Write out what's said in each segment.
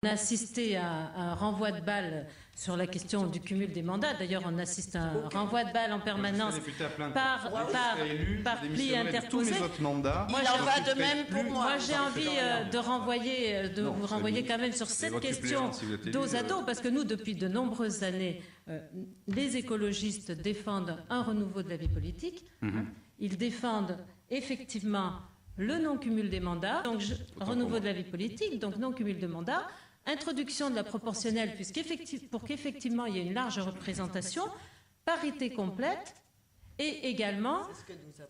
On a assisté à un renvoi de balles sur la question du cumul des mandats. D'ailleurs, on assiste à un renvoi de balles en permanence par pli interposé. Moi, il en va de même pour moi. Moi, j'ai envie de vous renvoyer quand même sur cette question dos à dos, parce que nous, depuis de nombreuses années, les écologistes défendent un renouveau de la vie politique. Ils défendent effectivement le non-cumul des mandats, donc renouveau de la vie politique, donc non-cumul de mandats, introduction de la proportionnelle, pour qu'effectivement il y ait une large représentation, parité complète, et également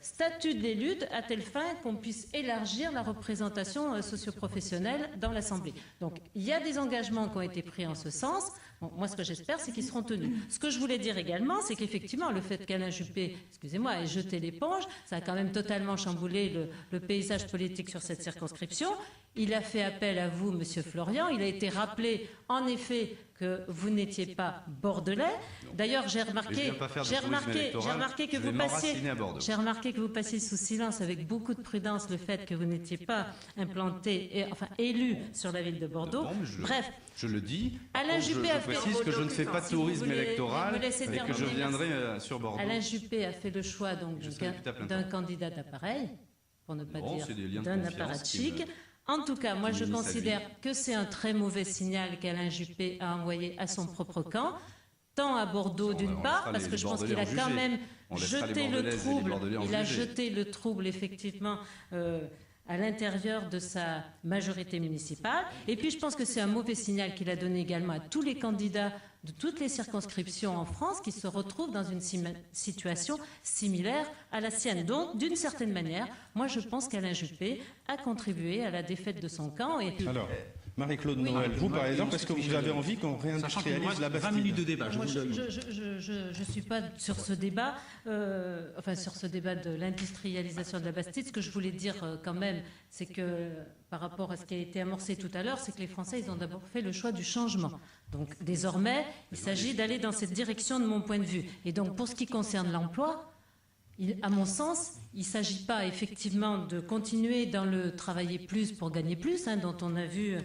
statut de l'élu à telle fin qu'on puisse élargir la représentation socioprofessionnelle dans l'Assemblée. Donc il y a des engagements qui ont été pris en ce sens. Bon, moi, ce que j'espère, c'est qu'ils seront tenus. Ce que je voulais dire également, c'est qu'effectivement, le fait qu'Alain Juppé, ait jeté l'éponge, ça a quand même totalement chamboulé le paysage politique sur cette circonscription. Il a fait appel à vous, Monsieur Florian. Il a été rappelé, en effet, que vous n'étiez pas bordelais. D'ailleurs, j'ai remarqué que vous passiez sous silence avec beaucoup de prudence le fait que vous n'étiez pas élu sur la ville de Bordeaux. Bref. Je le dis. Alain Juppé a fait... Je précise que je ne fais pas de tourisme électoral et que je viendrai sur Bordeaux. Alain Juppé a fait le choix d'un candidat d'appareil, pour ne pas dire d'un apparatchik. En tout cas, moi, je considère que c'est un très mauvais signal qu'Alain Juppé a envoyé à son propre camp, tant à Bordeaux d'une part, parce que je pense qu'il a quand même jeté le trouble, effectivement, à l'intérieur de sa majorité municipale. Et puis, je pense que c'est un mauvais signal qu'il a donné également à tous les candidats de toutes les circonscriptions en France qui se retrouvent dans une situation similaire à la sienne. Donc, d'une certaine manière, moi, je pense qu'Alain Juppé a contribué à la défaite de son camp. Alors, Marie-Claude Noël, vous, par exemple, est-ce que vous avez envie qu'on réindustrialise la Bastille ? 20 minutes de débat, je ne suis pas sur ce débat, sur ce débat de l'industrialisation de la Bastille. Ce que je voulais dire quand même, c'est que par rapport à ce qui a été amorcé tout à l'heure, c'est que les Français, ils ont d'abord fait le choix du changement. Donc, désormais, il s'agit d'aller dans cette direction de mon point de vue. Et donc, pour ce qui concerne l'emploi, à mon sens, il ne s'agit pas effectivement de continuer dans le travailler plus pour gagner plus, dont on a vu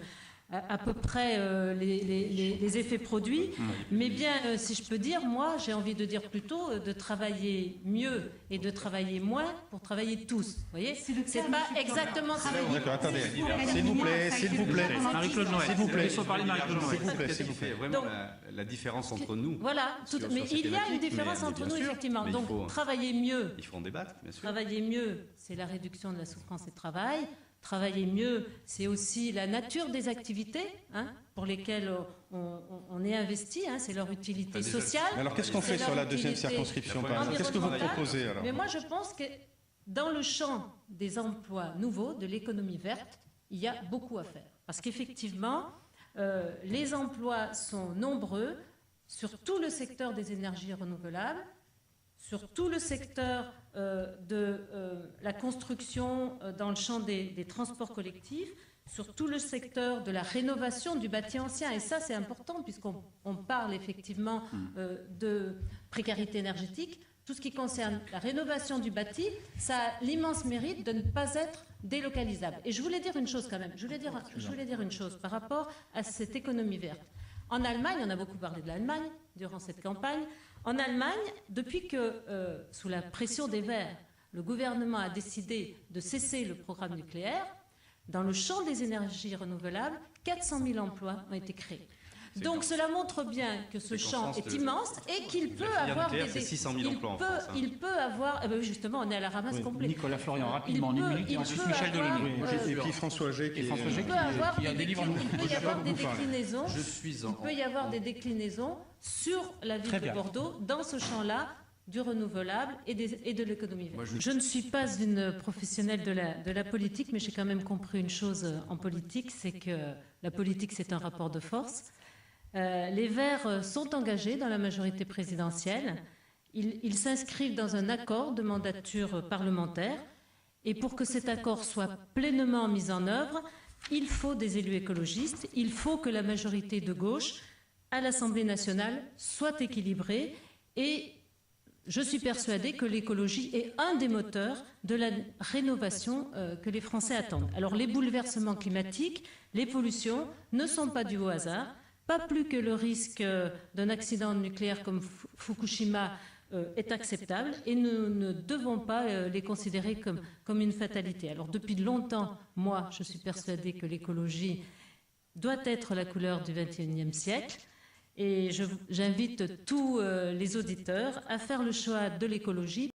à peu près les effets produits, mais bien, si je peux dire, moi, j'ai envie de dire plutôt de travailler mieux et de travailler moins pour travailler tous. Vous voyez, c'est pas exactement ça. D'accord, attendez, s'il vous plaît. Marie-Claude Noël, s'il vous plaît. Il faut parler Marie-Claude Noël. S'il vous plaît. Vraiment la différence entre nous. Voilà, mais il y a une différence entre nous, effectivement. Donc, travailler mieux. Il faut en débattre, bien sûr. Travailler mieux, c'est la réduction de la souffrance et de travail. Travailler mieux, c'est aussi la nature des activités pour lesquelles on est investi, c'est leur utilité sociale. Alors qu'est-ce qu'on fait sur la deuxième circonscription, par exemple ? Qu'est-ce que vous proposez alors ? Mais moi je pense que dans le champ des emplois nouveaux, de l'économie verte, il y a beaucoup à faire. Parce qu'effectivement, les emplois sont nombreux sur tout le secteur des énergies renouvelables, sur tout le secteur de la construction dans le champ des transports collectifs, sur tout le secteur de la rénovation du bâti ancien. Et ça, c'est important puisqu'on parle effectivement de précarité énergétique. Tout ce qui concerne la rénovation du bâti, ça a l'immense mérite de ne pas être délocalisable. Et je voulais dire une chose quand même. Je voulais dire une chose par rapport à cette économie verte. En Allemagne, on a beaucoup parlé de l'Allemagne durant cette campagne. En Allemagne, depuis que, sous la pression des Verts, le gouvernement a décidé de cesser le programme nucléaire, dans le champ des énergies renouvelables, 400 000 emplois ont été créés. Donc cela montre bien que ce champ est immense et qu'il peut avoir des... 600 000 emplois en France. Il peut avoir... justement, on est à la ramasse complète. Nicolas Florian, rapidement, en une minute, et ensuite Michel Deligny. Et puis François Agé qui a des livres. Il peut y avoir des déclinaisons. Il peut y avoir des déclinaisons sur la ville de Bordeaux, dans ce champ-là, du renouvelable et de l'économie verte. Je ne suis pas une professionnelle de la politique, mais j'ai quand même compris une chose en politique, c'est que la politique, c'est un rapport de force. Les Verts sont engagés dans la majorité présidentielle. Ils s'inscrivent dans un accord de mandature parlementaire. Et pour que cet accord soit pleinement mis en œuvre, il faut des élus écologistes. Il faut que la majorité de gauche à l'Assemblée nationale soit équilibrée. Et je suis persuadée que l'écologie est un des moteurs de la rénovation que les Français attendent. Alors les bouleversements climatiques, les pollutions ne sont pas dus au hasard, pas plus que le risque d'un accident nucléaire comme Fukushima est acceptable, et nous ne devons pas les considérer comme une fatalité. Alors depuis longtemps, moi, je suis persuadée que l'écologie doit être la couleur du XXIe siècle, et j'invite tous les auditeurs à faire le choix de l'écologie.